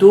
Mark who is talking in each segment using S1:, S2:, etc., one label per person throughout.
S1: 2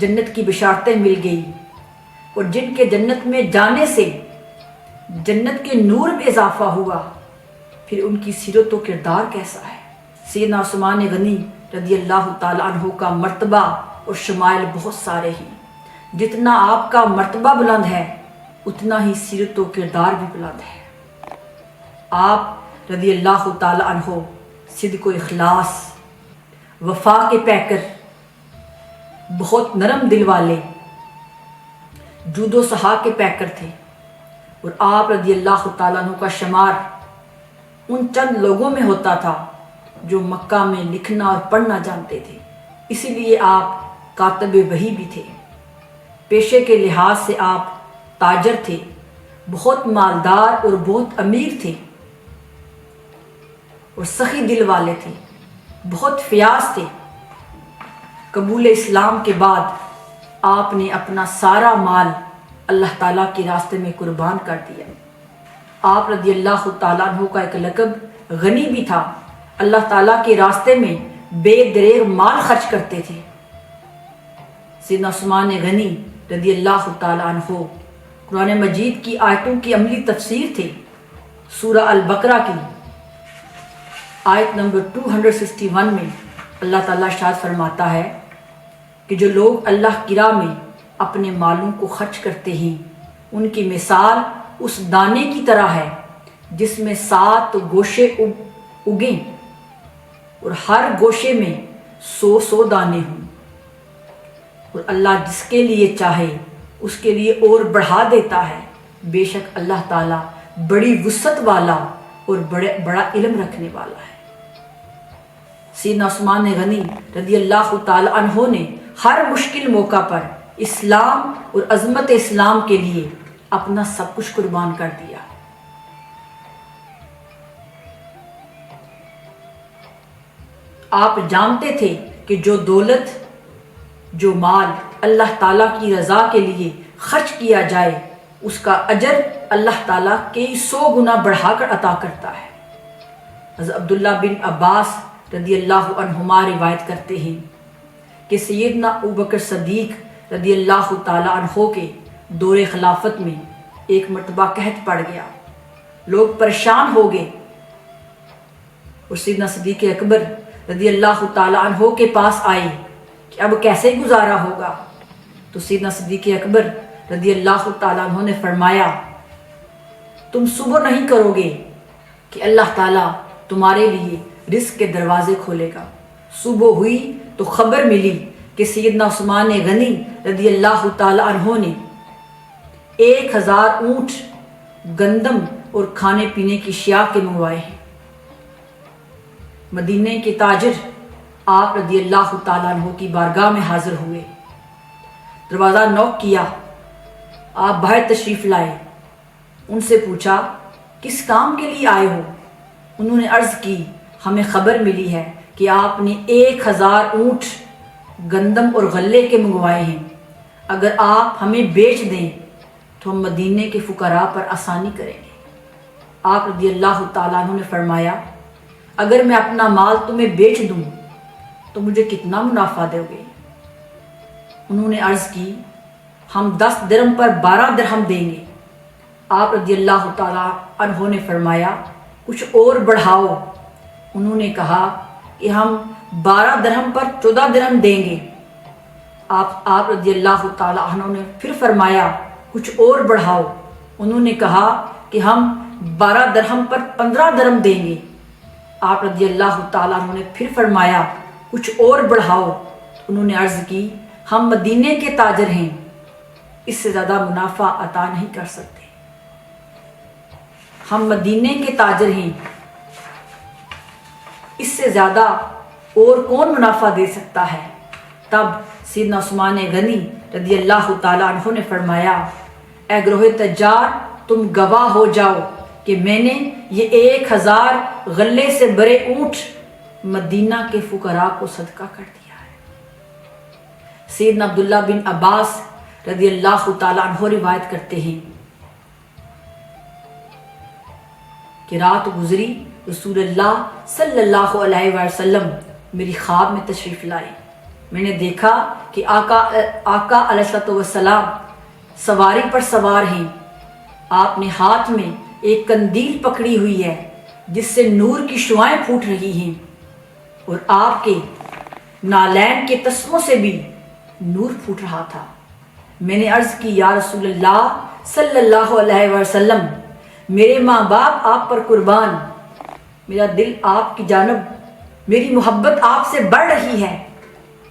S1: جنت کی بشارتیں مل گئی، اور جن کے جنت میں جانے سے جنت کے نور میں اضافہ ہوا، پھر ان کی سیرت و کردار کیسا ہے؟ سیدنا عثمان غنی رضی اللہ تعالیٰ عنہ کا مرتبہ اور شمائل بہت سارے ہیں۔ جتنا آپ کا مرتبہ بلند ہے اتنا ہی سیرت و کردار بھی بلند ہے۔ آپ رضی اللہ تعالیٰ عنہ صدق و اخلاص، وفا کے پیکر، بہت نرم دل والے، جود و سخا کے پیکر تھے، اور آپ رضی اللہ تعالیٰ عنہ کا شمار ان چند لوگوں میں ہوتا تھا جو مکہ میں لکھنا اور پڑھنا جانتے تھے۔ اسی لیے آپ کاتب وحی بھی تھے۔ پیشے کے لحاظ سے آپ تاجر تھے، بہت مالدار اور بہت امیر تھے، اور سخی دل والے تھے، بہت فیاض تھے۔ قبول اسلام کے بعد آپ نے اپنا سارا مال اللہ تعالیٰ کے راستے میں قربان کر دیا۔ آپ رضی اللہ تعالیٰ عنہ کا ایک لقب غنی بھی تھا، اللہ تعالیٰ کے راستے میں بے دریغ مال خرچ کرتے تھے۔ سیدنا عثمان غنی رضی اللہ تعالیٰ عنہ قرآن مجید کی آیتوں کی عملی تفسیر تھے۔ سورہ البقرہ کی آیت نمبر 261 میں اللہ تعالیٰ ارشاد فرماتا ہے کہ جو لوگ اللہ کی راہ میں اپنے مالوں کو خرچ کرتے ہیں ان کی مثال اس دانے کی طرح ہے جس میں 7 گوشے اگیں اور ہر گوشے میں 100 دانے ہوں، اور اللہ جس کے لیے چاہے اس کے لیے اور بڑھا دیتا ہے۔ بے شک اللہ تعالیٰ بڑی وسعت والا اور بڑا علم رکھنے والا ہے۔ سیدنا عثمان غنی رضی اللہ تعالی عنہ نے ہر مشکل موقع پر اسلام اور عظمت اسلام کے لیے اپنا سب کچھ قربان کر دیا۔ آپ جانتے تھے کہ جو دولت، جو مال اللہ تعالیٰ کی رضا کے لیے خرچ کیا جائے اس کا اجر اللہ تعالیٰ کئی 100 گنا بڑھا کر عطا کرتا ہے۔ حضرت عبداللہ بن عباس رضی اللہ عنہما روایت کرتے ہیں کہ سیدنا ابوبکر صدیق رضی اللہ تعالیٰ عنہ کے دور خلافت میں ایک مرتبہ قحط پڑ گیا، لوگ پریشان ہو گئے، اور سیدنا صدیق اکبر رضی اللہ تعالیٰ عنہ کے پاس آئے کہ اب کیسے گزارا ہوگا؟ تو سیدنا صدیق اکبر رضی اللہ تعالیٰ عنہ نے فرمایا، تم صبر نہیں کرو گے کہ اللہ تعالیٰ تمہارے لیے رزق کے دروازے کھولے گا۔ صبح ہوئی تو خبر ملی کہ سیدنا عثمان غنی رضی اللہ تعالیٰ عنہ نے 1000 اونٹ گندم اور کھانے پینے کی اشیاء کے منگوائے ہیں۔ مدینے کے تاجر آپ رضی اللہ تعالیٰ عنہ کی بارگاہ میں حاضر ہوئے، دروازہ نوک کیا، آپ باہر تشریف لائے، ان سے پوچھا کس کام کے لیے آئے ہو؟ انہوں نے عرض کی ہمیں خبر ملی ہے کہ آپ نے 1000 اونٹ گندم اور غلے کے منگوائے ہیں، اگر آپ ہمیں بیچ دیں تو ہم مدینے کے فقراء پر آسانی کریں گے۔ آپ رضی اللہ تعالیٰ عنہ نے فرمایا اگر میں اپنا مال تمہیں بیچ دوں تو مجھے کتنا منافع دو گے؟ انہوں نے عرض کی ہم 10 درہم پر 12 درہم دیں گے۔ آپ رضی اللہ تعالیٰ عنہ نے فرمایا کچھ اور بڑھاؤ۔ انہوں نے کہا کہ ہم 12 درہم پر 14 درہم دیں گے۔ آپ رضی اللہ تعالیٰ عنہ نے پھر فرمایا کچھ اور بڑھاؤ۔ انہوں نے کہا کہ ہم 12 درہم پر 15 درہم دیں گے۔ آپ رضی اللہ تعالیٰ عنہ نے پھر فرمایا کچھ اور بڑھاؤ۔ انہوں نے عرض کی ہم مدینے کے تاجر ہیں، اس سے زیادہ منافع عطا نہیں کر سکتے، ہم مدینے کے تاجر ہیں، اس سے زیادہ اور کون منافع دے سکتا ہے؟ تب سیدنا عثمان غنی رضی اللہ تعالیٰ عنہ نے فرمایا اے گروہ تجار تم گواہ ہو جاؤ کہ میں نے یہ 1000 غلے سے بڑے اونٹ مدینہ کے فقراء کو صدقہ کر دیا ہے۔ سیدنا عبداللہ بن عباس رضی اللہ تعالیٰ عنہ روایت کرتے ہیں کہ رات گزری، رسول اللہ صلی اللہ علیہ وسلم میری خواب میں تشریف لائے، میں نے دیکھا کہ آقا علیہ السلام سواری پر سوار ہیں۔ آپ نے ہاتھ میں ایک قندیل پکڑی ہوئی ہے جس سے نور کی شعائیں پھوٹ رہی ہیں، اور آپ کے نالین کے تسموں سے بھی نور پھوٹ رہا تھا۔ میں نے عرض کی یا رسول اللہ صلی اللہ علیہ وسلم، میرے ماں باپ آپ پر قربان، میرا دل آپ کی جانب، میری محبت آپ سے بڑھ رہی ہے۔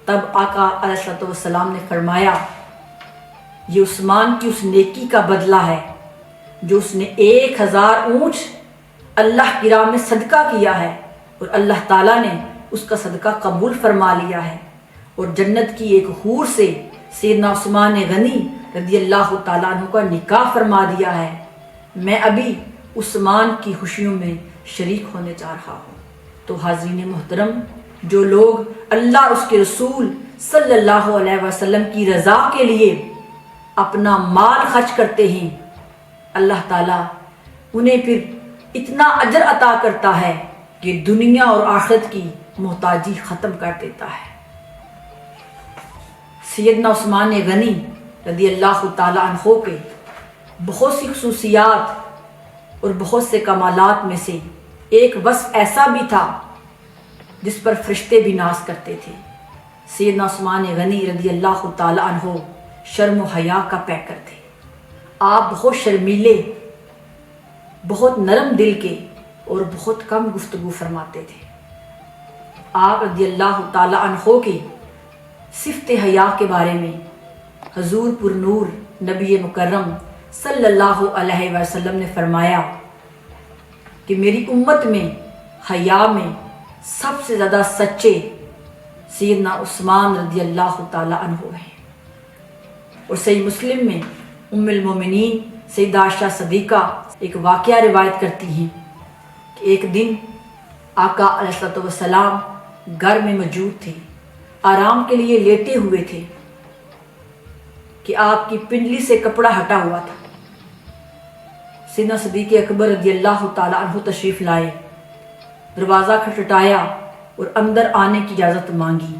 S1: تب آقا علیہ السلام نے فرمایا، یہ عثمان کی اس نیکی کا بدلہ ہے جو اس نے 1000 اونٹ اللہ کی راہ میں صدقہ کیا ہے، اور اللہ تعالیٰ نے اس کا صدقہ قبول فرما لیا ہے، اور جنت کی ایک حور سے سیدنا عثمان غنی رضی اللہ تعالیٰ عنہ کا نکاح فرما دیا ہے۔ میں ابھی عثمان کی خوشیوں میں شریک ہونے جا رہا ہوں۔ تو حاضرین محترم، جو لوگ اللہ اور اس کے رسول صلی اللہ علیہ وسلم کی رضا کے لیے اپنا مال خرچ کرتے ہیں، اللہ تعالیٰ انہیں پھر اتنا اجر عطا کرتا ہے کہ دنیا اور آخرت کی محتاجی ختم کر دیتا ہے۔ سیدنا عثمان غنی رضی اللہ تعالیٰ عنہ کے بہت سی خصوصیات اور بہت سے کمالات میں سے ایک وصف ایسا بھی تھا جس پر فرشتے بھی ناز کرتے تھے۔ سیدنا عثمان غنی رضی اللہ تعالیٰ عنہ شرم و حیا کا پیکر تھے۔ آپ بہت شرمیلے، بہت نرم دل کے اور بہت کم گفتگو فرماتے تھے۔ آپ رضی اللہ تعالیٰ عنہ کی صفت حیا کے بارے میں حضور پر نور نبی مکرم صلی اللہ علیہ وسلم نے فرمایا کہ میری امت میں حیا میں سب سے زیادہ سچے سیدنا عثمان رضی اللہ تعالیٰ عنہ ہیں۔ اور صحیح مسلم میں ام المومنین سیدہ عائشہ صدیقہ ایک واقعہ روایت کرتی ہیں کہ ایک دن آقا علیہ السلام گھر میں موجود تھے، آرام کے لیے لیٹے ہوئے تھے کہ آپ کی پنڈلی سے کپڑا ہٹا ہوا تھا۔ سیدنا صدیق اکبر رضی اللہ تعالیٰ عنہ تشریف لائے، دروازہ کھٹکھٹایا اور اندر آنے کی اجازت مانگی۔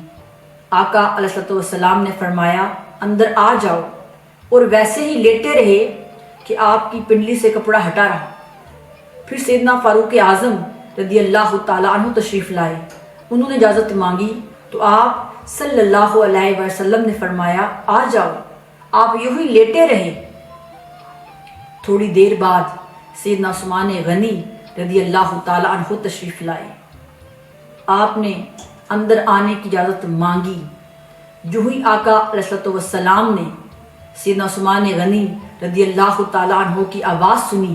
S1: آقا علیہ السلام نے فرمایا اندر آ جاؤ، اور ویسے ہی لیٹے رہے کہ آپ کی پنڈلی سے کپڑا ہٹا رہا۔ پھر سیدنا فاروق اعظم رضی اللہ تعالیٰ عنہ تشریف لائے، انہوں نے اجازت مانگی تو آپ صلی اللہ علیہ وسلم نے فرمایا آ جاؤ، آپ یوں ہی لیٹے رہے۔ تھوڑی دیر بعد سیدنا عثمان غنی رضی اللہ تعالیٰ عنہ تشریف لائے، آپ نے اندر آنے کی اجازت مانگی۔ جو ہی آقا علیہ السلام نے سیدنا عثمان غنی رضی اللہ تعالیٰ عنہ کی آواز سنی،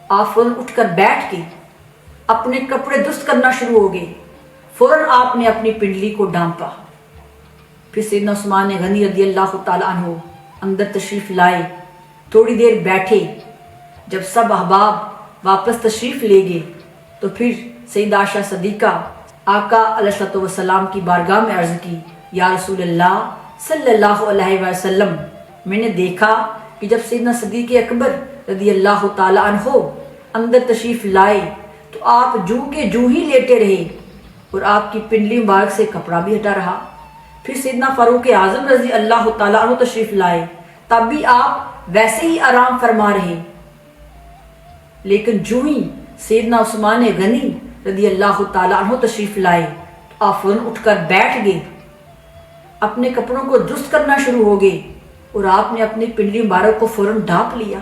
S1: آپ فوراً اٹھ کر بیٹھ کے اپنے کپڑے درست کرنا شروع ہو گئے۔ فوراً آپ نے اپنی پنڈلی کو ڈھانپا۔ پھر سیدنا عثمان غنی رضی اللہ تعالیٰ عنہ اندر تشریف لائے، تھوڑی دیر بیٹھے۔ جب سب احباب واپس تشریف لے گئے تو پھر سیدہ عائشہ صدیقہ آقا علیہ السلام کی بارگاہ میں عرض کی، یا رسول اللہ صلی اللہ علیہ وسلم، میں نے دیکھا کہ جب سیدنا صدیق اکبر رضی اللہ تعالیٰ عنہ اندر تشریف لائے تو آپ جو کے جو ہی لیٹے رہے اور آپ کی پنڈلی مبارک سے کپڑا بھی ہٹا رہا۔ پھر سیدنا فاروق اعظم رضی اللہ تعالیٰ عنہ تشریف لائے، تب بھی آپ ویسے ہی آرام فرما رہے، لیکن جو ہی سیدنا عثمان غنی رضی اللہ تعالیٰ عنہ تشریف لائے تو آپ فوراً اٹھ کر بیٹھ گئے، اپنے کپڑوں کو درست کرنا شروع ہو گئے اور آپ نے اپنی پنڈلی مبارک کو فوراً ڈھانپ لیا۔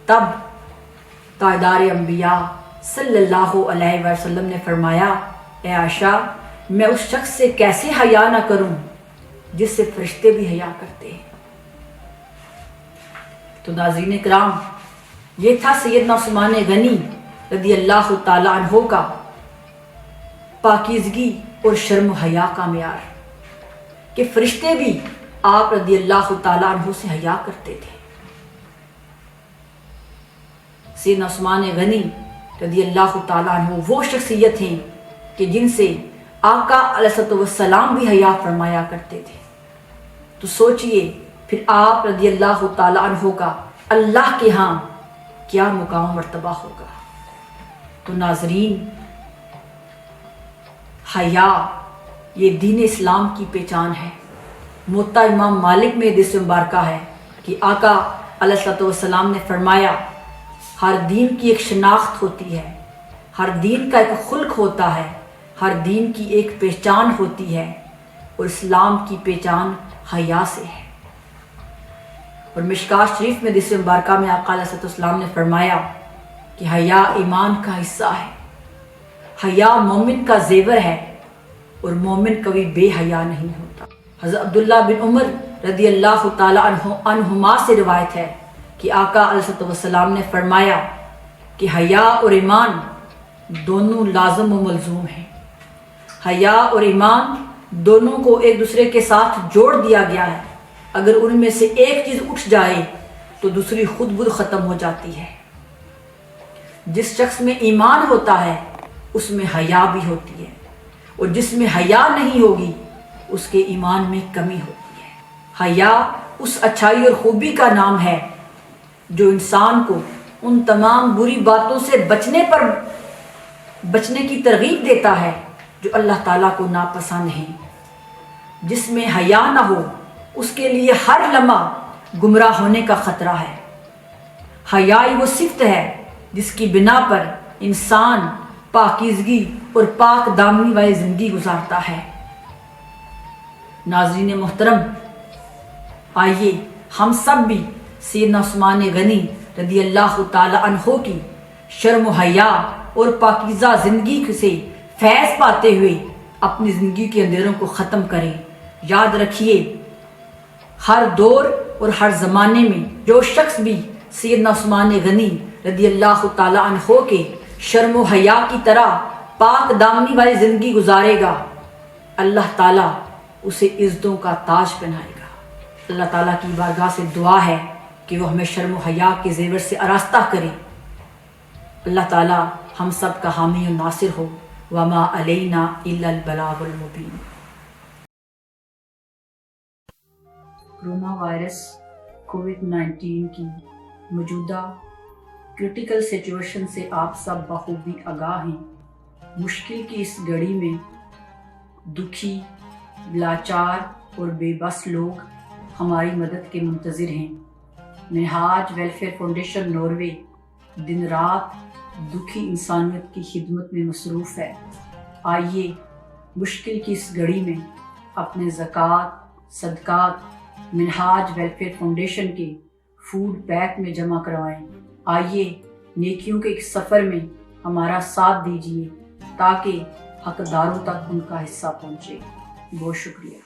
S1: تب تاجدار انبیاء صلی اللہ علیہ وسلم نے فرمایا، اے عائشہ، میں اس شخص سے کیسے حیا نہ کروں جس سے فرشتے بھی حیا کرتے ہیں۔ تو ناظرین کرام، یہ تھا سیدنا عثمان غنی رضی اللہ تعالیٰ عنہ کا پاکیزگی اور شرم و حیا کا معیار، کہ فرشتے بھی آپ رضی اللہ تعالیٰ عنہ سے حیا کرتے تھے۔ سیدنا عثمان غنی رضی اللہ تعالیٰ عنہ وہ شخصیت ہیں کہ جن سے آقا علیہ السلام بھی حیا فرمایا کرتے تھے۔ تو سوچئے پھر آپ رضی اللہ تعالیٰ عنہ کا اللہ کے ہاں کیا مقام مرتبہ ہوگا۔ تو ناظرین، حیا یہ دین اسلام کی پہچان ہے۔ موطا امام مالک میں حدیث مبارکہ ہے کہ آقا علیہ الصلوۃ والسلام نے فرمایا، ہر دین کی ایک شناخت ہوتی ہے، ہر دین کا ایک خلق ہوتا ہے، ہر دین کی ایک پہچان ہوتی ہے، اور اسلام کی پہچان حیا سے ہے۔ اور مشکوٰۃ شریف میں حدیث مبارکہ میں آقا علیہ الصلوۃ والسلام نے فرمایا کہ حیا ایمان کا حصہ ہے، حیا مومن کا زیور ہے، اور مومن کبھی بے حیا نہیں ہوتا۔ حضرت عبداللہ بن عمر رضی اللہ تعالی عنہما سے روایت ہے کہ آقا علیہ الصلوۃ والسلام نے فرمایا کہ حیا اور ایمان دونوں لازم و ملزوم ہیں۔ حیا اور ایمان دونوں کو ایک دوسرے کے ساتھ جوڑ دیا گیا ہے، اگر ان میں سے ایک چیز اٹھ جائے تو دوسری خود بخود ختم ہو جاتی ہے۔ جس شخص میں ایمان ہوتا ہے اس میں حیا بھی ہوتی ہے، اور جس میں حیا نہیں ہوگی اس کے ایمان میں کمی ہوتی ہے۔ حیا اس اچھائی اور خوبی کا نام ہے جو انسان کو ان تمام بری باتوں سے بچنے کی ترغیب دیتا ہے جو اللہ تعالیٰ کو ناپسند ہیں۔ جس میں حیا نہ ہو اس کے لیے ہر لمحہ گمراہ ہونے کا خطرہ ہے۔ حیا وہ صفت ہے جس کی بنا پر انسان پاکیزگی اور پاک دامنی والی زندگی گزارتا ہے۔ ناظرین محترم، آئیے ہم سب بھی سیدنا عثمان غنی رضی اللہ تعالی عنہ کی شرم و حیا اور پاکیزہ زندگی سے فیض پاتے ہوئے اپنی زندگی کے اندھیروں کو ختم کریں۔ یاد رکھیے، ہر دور اور ہر زمانے میں جو شخص بھی سیدنا عثمان غنی رضی اللہ تعالی عنہ کے شرم و حیا کی طرح پاک دامنی والی زندگی گزارے گا، اللہ تعالیٰ اسے عزتوں کا تاج پہنائے گا۔ اللہ تعالیٰ کی بارگاہ سے دعا ہے کہ وہ ہمیں شرم و حیا کے زیور سے آراستہ کرے۔ اللہ تعالیٰ ہم سب کا حامی و ناصر ہو۔ وما علینا الا البلاغ المبین۔ کرونا وائرس کووڈ-19 کی موجودہ کرٹیکل سچویشن سے آپ سب بخوبی آگاہ ہیں۔ مشکل کی اس گھڑی میں دکھی، لاچار اور بے بس لوگ ہماری مدد کے منتظر ہیں۔ منہاج ویلفیئر فاؤنڈیشن ناروے دن رات دکھی انسانیت کی خدمت میں مصروف ہے۔ آئیے مشکل کی اس گھڑی میں اپنے زکوٰۃ، صدقات منہاج ویلفیئر فاؤنڈیشن کے فوڈ بینک میں جمع کروائیں۔ آئیے نیکیوں کے ایک سفر میں ہمارا ساتھ دیجیے تاکہ حقداروں تک ان کا حصہ پہنچے۔ بہت شکریہ۔